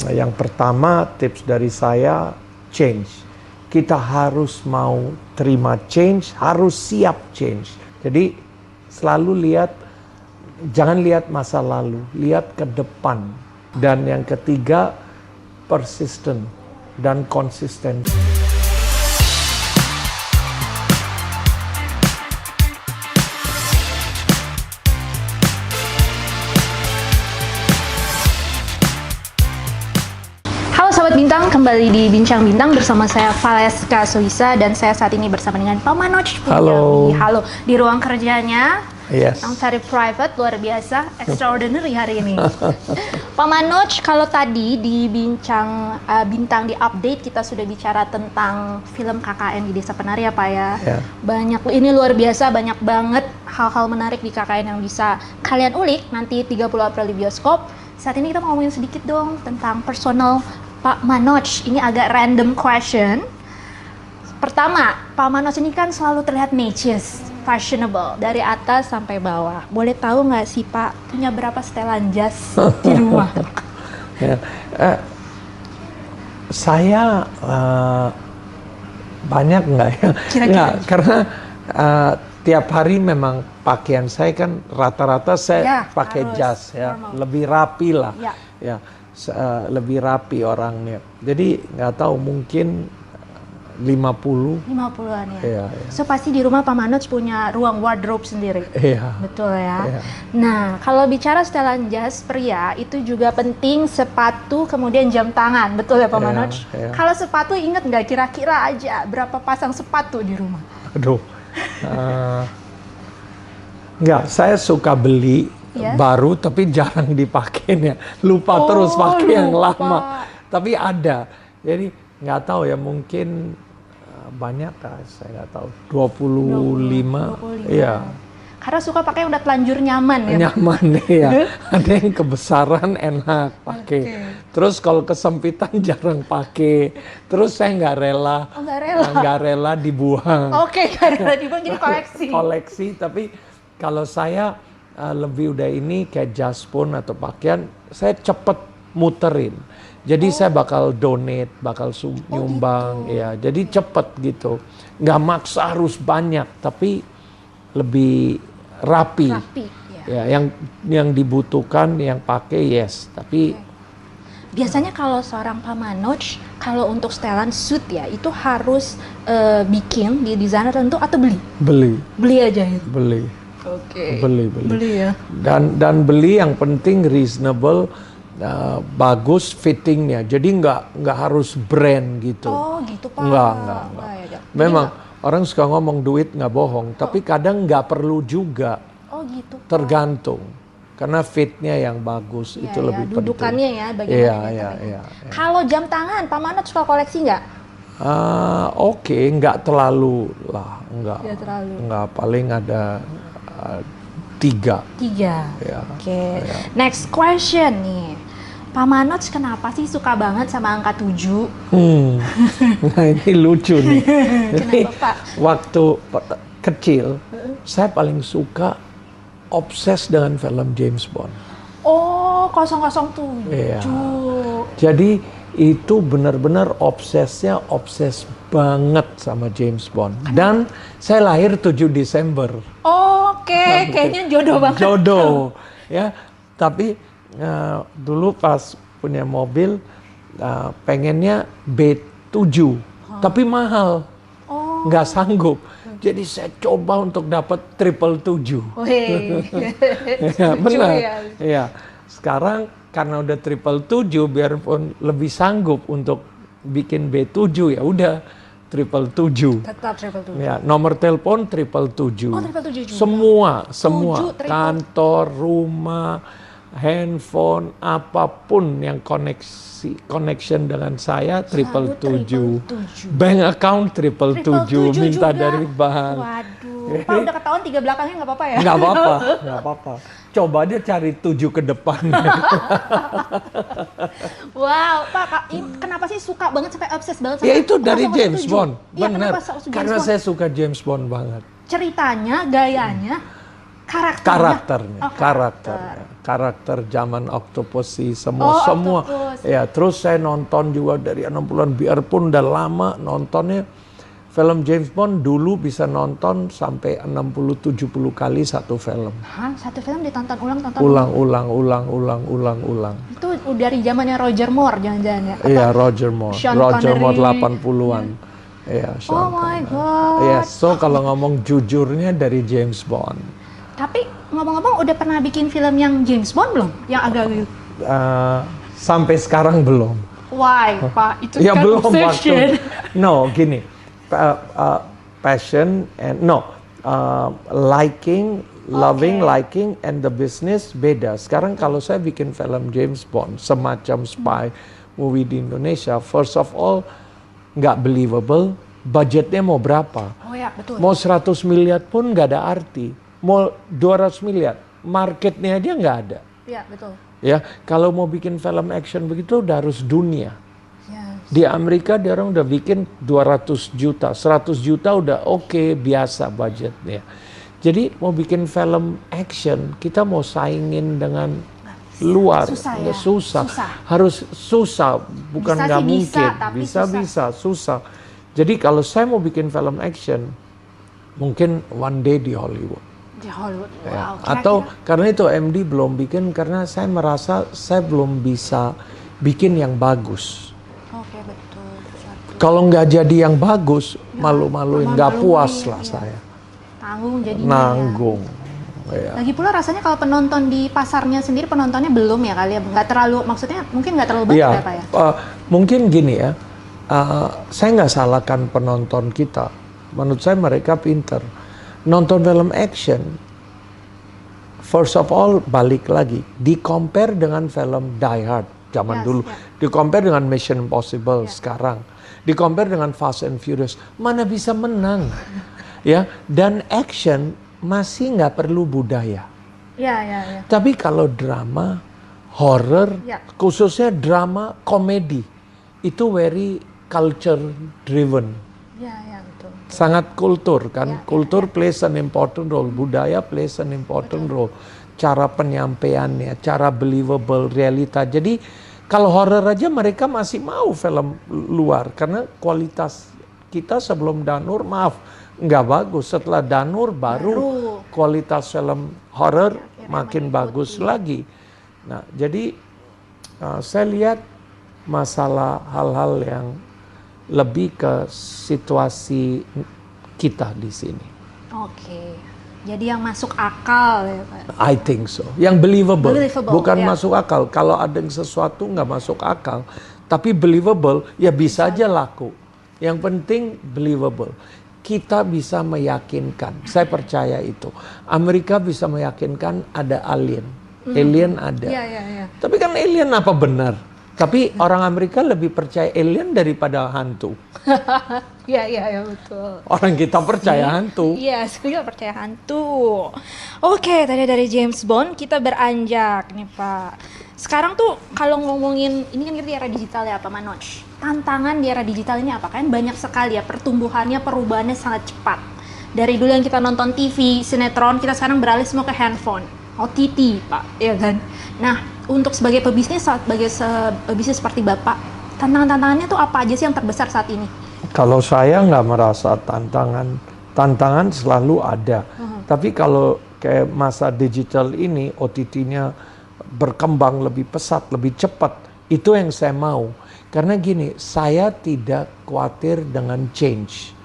Yang pertama, tips dari saya, change. Kita harus mau terima change, harus siap change. Jadi selalu lihat, jangan lihat masa lalu, lihat ke depan. Dan yang ketiga, persistent dan konsisten. Halo Sobat Bintang, kembali di Bincang Bintang bersama saya Valeska Suisa dan saya saat ini bersama dengan Pak Manoj Punjabi. Halo, di ruang kerjanya yang very private, luar biasa, extraordinary hari ini. Pak Manoj, kalau tadi di Bincang Bintang di update kita sudah bicara tentang film KKN di Desa Penari ya Pak ya. Banyak, ini luar biasa, banyak banget hal-hal menarik di KKN yang bisa kalian ulik nanti 30 April di bioskop. Saat ini kita mau ngomongin sedikit dong tentang personal Pak Manoj. Ini agak random question. Pertama, Pak Manoj ini kan selalu terlihat necis, fashionable, dari atas sampai bawah. Boleh tahu nggak sih Pak, punya berapa setelan jas di rumah? Saya banyak nggak ya? Kira-kira. Nggak, karena tiap hari memang pakaian saya kan rata-rata saya pakai jas ya, normal. lebih rapi lah, Ya. lebih rapi orangnya. Jadi nggak tahu, mungkin 50. 50-an ya. Iya. So pasti di rumah Pak Manoj punya ruang wardrobe sendiri. Iya. Betul ya. Iya. Nah, kalau bicara setelan jas pria itu juga penting sepatu kemudian jam tangan. Betul ya Pak Iya, Manoj? iya. Kalau sepatu ingat nggak kira-kira aja berapa pasang sepatu di rumah? Aduh. Enggak, saya suka beli baru tapi jarang dipakai ya. Lupa terus pakai yang lama. Tapi ada. Jadi nggak tahu ya, mungkin banyak kah, saya nggak tahu. 25. Iya. Karena suka pakai udah telanjur nyaman ya. Nyaman ya. Ada yang kebesaran enak pakai. Terus kalau kesempitan jarang pakai. Terus saya nggak rela. Oh, nggak rela. Nggak rela dibuang. Oke, karena dibuang jadi koleksi. Koleksi, tapi kalau saya lebih udah ini kayak jas pun atau pakaian, saya cepet muterin. Jadi saya bakal donate, bakal nyumbang, gitu. ya. Jadi cepet gitu. Nggak maksa harus banyak, tapi lebih rapi. Ya, yang dibutuhkan, yang pakai tapi biasanya kalau seorang Pak Manoj, kalau untuk setelan suit ya, itu harus bikin di desainer tentu atau beli? Beli aja itu. Beli. Oke. Beli ya. Dan beli yang penting reasonable, bagus fittingnya. Jadi nggak harus brand gitu. Oh gitu Pak. Nggak. Ya. Memang orang suka ngomong duit nggak bohong, tapi kadang nggak perlu juga. Oh gitu Pak. Tergantung. Karena fitnya yang bagus itu lebih penting. Dudukannya ya, bagaimana. Iya. Kalau jam tangan, Pak Manoj suka koleksi nggak? Oke, nggak terlalu lah, nggak terlalu. Nggak, paling ada 3. Ya, Oke. Next question nih. Pak Manoj kenapa sih suka banget sama angka 7? Nah ini lucu nih. Kenapa Pak? Waktu kecil, saya paling suka obses dengan film James Bond. Oh, 007. Iya. Jadi itu benar-benar obses banget sama James Bond. Dan saya lahir 7 Desember. Oke, kayaknya jodoh banget. Jodoh, ya. Tapi dulu pas punya mobil, pengennya B7, tapi mahal, nggak sanggup. Jadi saya coba untuk dapat 777. Ya, benar. Ya. Sekarang karena udah 777, biarpun lebih sanggup untuk bikin B7, ya udah 777. Tetap 777. Ya, nomor telepon 777. Oh, 777 juga. Semua 7, kantor, rumah, handphone, apapun yang connection dengan saya 777. Bank account 777 minta juga. dari bank. Waduh, Pak udah ketahuan 3 belakangnya nggak apa-apa ya? Nggak apa-apa. Coba dia cari 7 ke depan. Wow, Pak, kenapa sih suka banget sampai obses banget sama? Ya itu dari James Bond, Iya, benar. kenapa James Karena Bond? saya suka James Bond banget. Ceritanya, gayanya. Karakternya, karakter zaman Octopussy semua. Octopus. Ya, terus saya nonton juga dari 60-an, biarpun udah lama nontonnya. Film James Bond dulu bisa nonton sampai 60-70 kali satu film. Hah, satu film ditonton ulang. Itu dari zamannya Roger Moore jangan-jangan ya? Iya, Roger Moore. Roger Moore 80-an. Iya. Oh my God. Iya, so kalau ngomong jujurnya dari James Bond. Tapi ngomong-ngomong udah pernah bikin film yang James Bond belum? Yang agak gitu? Sampai sekarang belum. Why, Pak? Itu ya kan belum obsession. No, gini. Passion and liking and the business beda. Sekarang kalau saya bikin film James Bond semacam spy movie di Indonesia, first of all nggak believable. Budgetnya mau berapa? Oh ya, betul. Mau 100 miliar pun nggak ada arti. Mau 200 miliar, marketnya aja nggak ada. Iya, betul. Ya, kalau mau bikin film action begitu udah harus dunia. Yes. Di Amerika dia orang udah bikin 200 juta, 100 juta udah oke, biasa budgetnya. Jadi mau bikin film action, kita mau saingin dengan luar, susah. Harus susah, bukan nggak mungkin. Bisa, susah. Jadi kalau saya mau bikin film action, mungkin one day di Hollywood. Di Hollywood, wow. Ya. Atau karena itu MD belum bikin, karena saya merasa saya belum bisa bikin yang bagus. Oke, betul. Kalau nggak jadi yang bagus, malu-maluin, nggak puas lah saya. Tanggung jadinya. Nanggung. Ya. Lagi pula rasanya kalau penonton di pasarnya sendiri, penontonnya belum ya kali ya, nggak terlalu, maksudnya mungkin nggak terlalu banyak ya Pak ya? Mungkin gini ya, saya nggak salahkan penonton kita. Menurut saya mereka pinter. Nonton film action, first of all balik lagi, di-compare dengan film Die Hard zaman dulu, di-compare dengan Mission Impossible sekarang, di-compare dengan Fast and Furious, mana bisa menang? Ya, dan action masih nggak perlu budaya. Ya. Tapi kalau drama, horror, khususnya drama komedi, itu very culture driven. Ya, betul. Sangat kultur kan, kultur plays an important role, budaya plays an important role, cara penyampaiannya, cara believable, realita. Jadi kalau horror aja mereka masih mau film luar, karena kualitas kita sebelum Danur, maaf, nggak bagus. Setelah Danur baru kualitas film horror makin bagus lagi. Nah, jadi saya lihat masalah hal-hal yang lebih ke situasi kita di sini. Oke. Jadi yang masuk akal ya Pak? I think so. Yang believable. Bukan ya. masuk akal. Kalau ada yang sesuatu nggak masuk akal, tapi believable, ya bisa aja laku. Yang penting believable. Kita bisa meyakinkan. Saya percaya itu. Amerika bisa meyakinkan ada alien. Alien ada. Ya. Tapi kan alien apa benar? Tapi orang Amerika lebih percaya alien daripada hantu. Iya betul. Orang kita percaya hantu. Iya, kita percaya hantu. Oke, tadi dari James Bond kita beranjak nih Pak. Sekarang tuh kalau ngomongin, ini kan kita di era digital ya Pak Manoj. Tantangan di era digital ini apa? Kan banyak sekali ya pertumbuhannya, perubahannya sangat cepat. Dari dulu yang kita nonton TV, sinetron, kita sekarang beralih semua ke handphone, OTT Pak, ya kan? Nah, untuk sebagai pebisnis, pebisnis seperti Bapak, tantangannya tuh apa aja sih yang terbesar saat ini? Kalau saya nggak merasa tantangan selalu ada. Tapi kalau kayak masa digital ini, OTT-nya berkembang lebih pesat, lebih cepat, itu yang saya mau. Karena gini, saya tidak khawatir dengan change.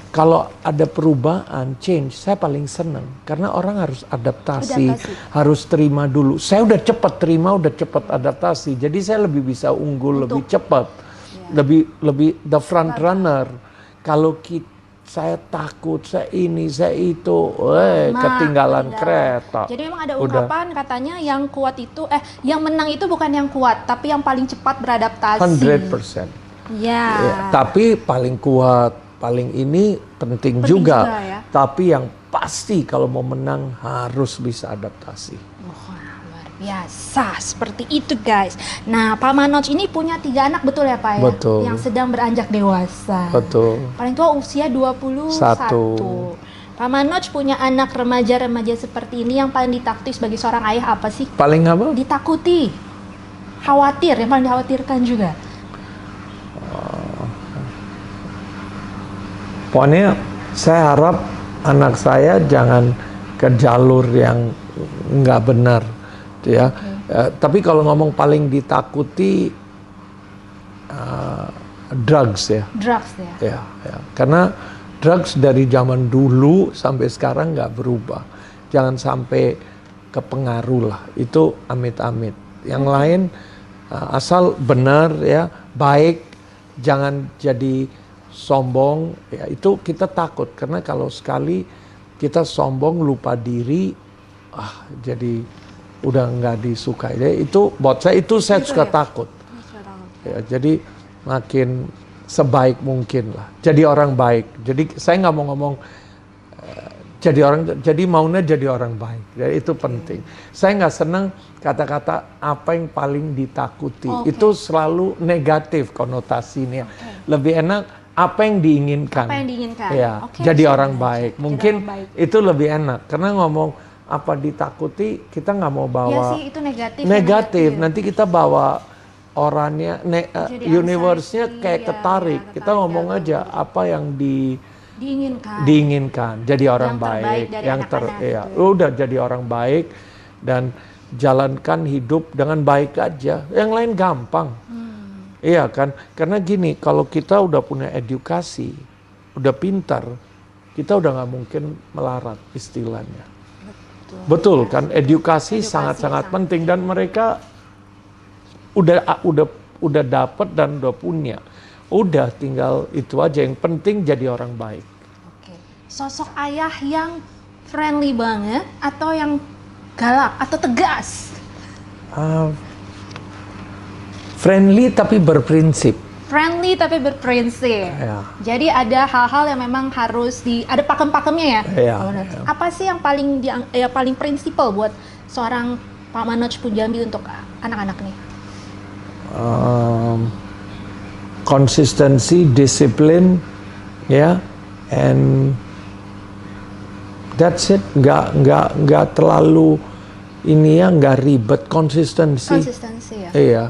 Kalau ada perubahan, change, saya paling senang. Karena orang harus adaptasi, harus terima dulu. Saya udah cepat terima, udah cepat adaptasi. Jadi saya lebih bisa unggul, lebih cepat. Lebih the front runner. Kalau saya takut, saya ini, saya itu, ketinggalan kereta. Jadi memang ada ungkapan katanya yang kuat itu, yang menang itu bukan yang kuat, tapi yang paling cepat beradaptasi. 100%. Ya. Tapi paling kuat, paling ini penting juga ya. Tapi yang pasti kalau mau menang harus bisa adaptasi. Luar biasa, seperti itu guys. Nah, Pak Manoj ini punya 3 anak, betul ya Pak ya? Betul. Yang sedang beranjak dewasa. Betul. Paling tua usia 21. Pak Manoj punya anak remaja-remaja seperti ini, yang paling ditakuti sebagai seorang ayah apa sih? Paling apa? Ditakuti, khawatir, yang paling dikhawatirkan juga. Pokoknya saya harap anak saya jangan ke jalur yang nggak benar, ya. Tapi kalau ngomong paling ditakuti drugs ya. Drugs ya. Ya. Karena drugs dari zaman dulu sampai sekarang nggak berubah. Jangan sampai kepengaruh lah. Itu amit-amit. Yang lain asal benar ya, baik, jangan jadi sombong, ya itu kita takut karena kalau sekali kita sombong lupa diri, jadi udah nggak disukai. Jadi itu buat saya saya suka takut. Ya, jadi makin sebaik mungkin lah. Jadi orang baik. Jadi saya nggak mau ngomong jadi maunya jadi orang baik. Jadi itu penting. Saya nggak senang kata-kata apa yang paling ditakuti. Itu selalu negatif konotasinya. Lebih enak apa yang diinginkan. Apa yang diinginkan. Ya, jadi orang baik. Mungkin itu lebih enak. Karena ngomong apa ditakuti, kita nggak mau bawa. Ya sih, itu negatif. Negatif. Nanti kita bawa orangnya, universe-nya kayak ketarik. Kita ngomong aja apa yang diinginkan. Jadi orang baik. Udah jadi orang baik dan jalankan hidup dengan baik aja. Yang lain gampang. Iya kan, karena gini, kalau kita udah punya edukasi, udah pintar, kita udah nggak mungkin melarat istilahnya. Betul kan, edukasi sangat-sangat penting dan mereka udah dapat dan udah punya. Udah tinggal itu aja, yang penting jadi orang baik. Oke. Sosok ayah yang friendly banget atau yang galak atau tegas? Friendly tapi berprinsip. Friendly tapi berprinsip. Ya. Jadi ada hal-hal yang memang harus ada pakem-pakemnya ya. Ya. Apa sih yang paling prinsipal buat seorang Pak Manoj Punjabi untuk anak-anak nih? Konsistensi, disiplin, ya, and that's it. Nggak terlalu ini ya, nggak ribet. Konsistensi ya. Iya.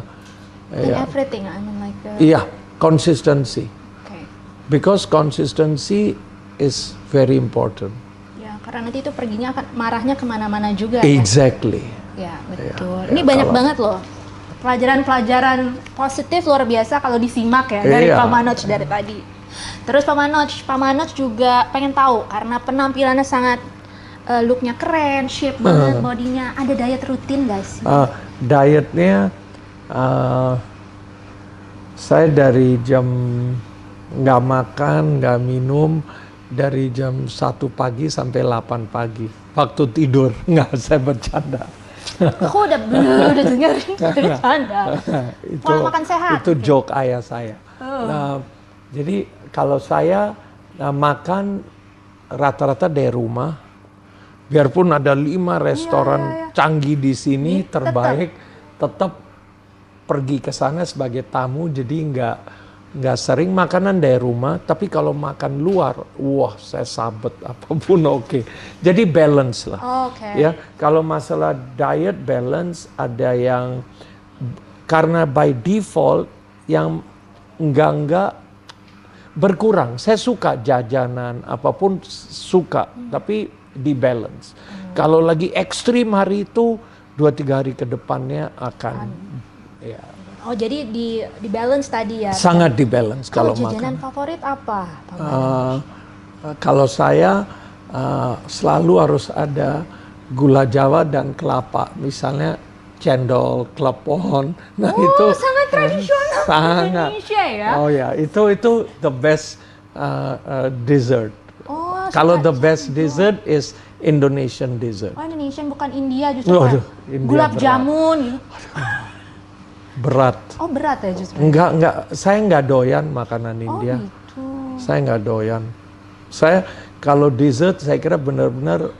In everything, I mean like Iya, consistency. Okay. Because consistency is very important. Ya, karena nanti itu perginya marahnya kemana-mana juga. Exactly. Ya, betul. Ini banyak banget loh pelajaran-pelajaran positif luar biasa kalau disimak ya dari Pak Manoj dari tadi. Terus Pak Manoj juga pengen tahu karena penampilannya sangat looknya keren, shape banget bodinya. Ada diet rutin nggak sih? Dietnya saya dari jam nggak makan, nggak minum dari jam 1 pagi sampai 8 pagi. Waktu tidur, nggak, saya bercanda. Aku udah dengerin bercanda. Pola makan sehat. Itu joke ayah saya. Nah, jadi kalau saya makan rata-rata dari rumah, biarpun ada 5 restoran canggih di sini terbaik, tetap pergi ke sana sebagai tamu, jadi nggak sering makanan dari rumah. Tapi kalau makan luar, wah saya sabet apapun oke. Jadi balance lah. Ya, kalau masalah diet balance ada yang karena by default yang enggak berkurang. Saya suka jajanan apapun suka, tapi di balance. Kalau lagi ekstrim hari itu 2-3 hari ke depannya akan ya. Oh, jadi di balance tadi ya? Sangat di balance kalau makan. Jajanan favorit apa? Kalau saya selalu harus ada gula Jawa dan kelapa. Misalnya cendol, klepon. Nah, itu sangat tradisional Indonesia ya. Oh ya, itu the best dessert. Kalau the best dessert is Indonesian dessert. Oh, Indonesian bukan India justru. Gulab jamun gitu. Berat. Oh, berat ya justru. Enggak, saya nggak doyan makanan India. Gitu. Saya nggak doyan. Saya kalau dessert saya kira benar-benar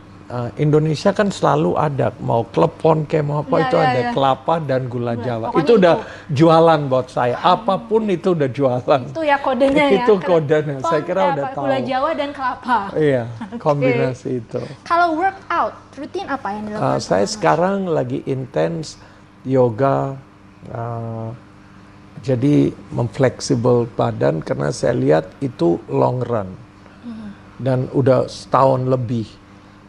Indonesia kan selalu ada, mau klepon kayak mau apa itu ada kelapa dan gula Jawa. Itu udah jualan buat saya. Apapun itu udah jualan. Itu ya kodenya ya. Itu kodenya. Saya kira udah tahu. Gula Jawa dan kelapa. Iya, kombinasi itu. Kalau workout, rutin apa yang dilakukan? Saya sekarang lagi intens yoga. Jadi memfleksibel badan karena saya lihat itu long run. Dan udah setahun lebih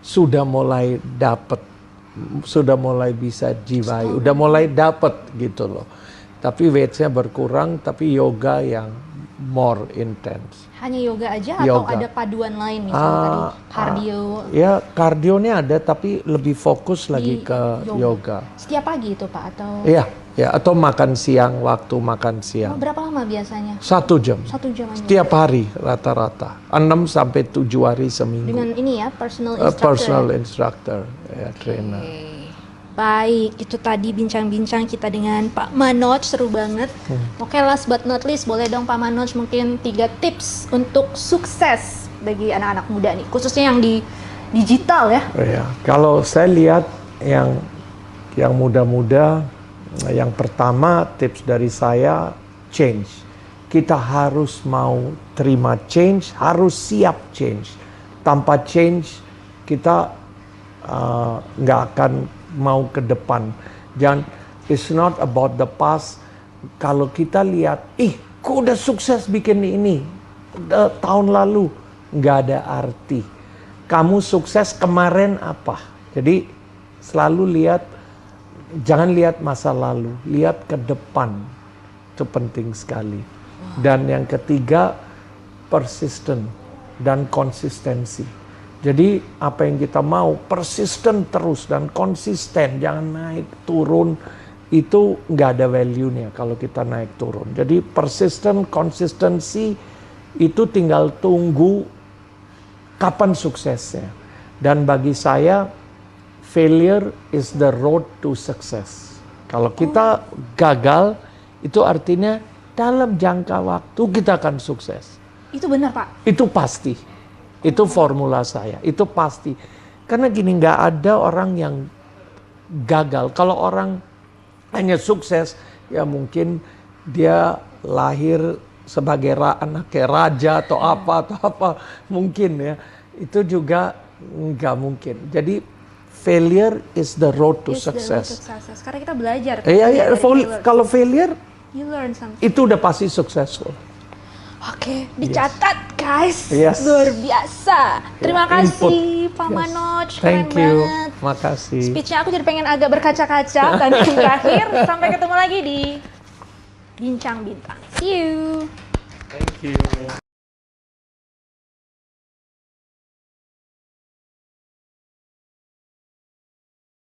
sudah mulai dapat, sudah mulai bisa jiwai, udah mulai dapat gitu loh. Tapi weight-nya berkurang, tapi yoga yang more intense. Hanya yoga aja atau ada paduan lain misalnya tadi kardio? Ya kardionya ada, tapi lebih fokus lagi ke yoga. Setiap pagi itu Pak atau? Iya, ya atau makan siang, waktu makan siang. Berapa lama biasanya? 1 jam. 1 jam aja. Setiap hari rata-rata. 6 sampai 7 hari seminggu. Dengan ini ya, personal instructor. Personal instructor, ya trainer. Baik, itu tadi bincang-bincang kita dengan Pak Manoj, seru banget. Oke, last but not least, boleh dong Pak Manoj mungkin 3 tips untuk sukses bagi anak-anak muda nih, khususnya yang di digital ya. Ya, kalau saya lihat yang muda-muda, yang pertama tips dari saya change. Kita harus mau terima change, harus siap change. Tanpa change kita nggak akan mau ke depan. Jangan, it's not about the past. Kalau kita lihat, kok udah sukses bikin ini tahun lalu, nggak ada arti. Kamu sukses kemarin apa? Jadi selalu lihat, jangan lihat masa lalu, lihat ke depan. Itu penting sekali. Dan yang ketiga, persistent dan konsistensi. Jadi apa yang kita mau persisten terus dan konsisten, jangan naik turun, itu nggak ada value-nya kalau kita naik turun. Jadi persisten, konsistensi itu tinggal tunggu kapan suksesnya. Dan bagi saya failure is the road to success. Kalau kita gagal, itu artinya dalam jangka waktu kita akan sukses. Itu benar Pak? Itu pasti. Itu formula saya, itu pasti. Karena gini, nggak ada orang yang gagal. Kalau orang hanya sukses, ya mungkin dia lahir sebagai anak raja atau apa, mungkin ya. Itu juga nggak mungkin. Jadi failure is the road to success. Karena kita belajar. Kalau failure, you learn something. Itu udah pasti successful. Oke, dicatat guys. Luar biasa. Terima kasih Pak Manoj, keren banget. Makasih. Speech-nya aku jadi pengen agak berkaca-kaca. Dan yang terakhir, sampai ketemu lagi di Bincang Bintang. See you. Thank you.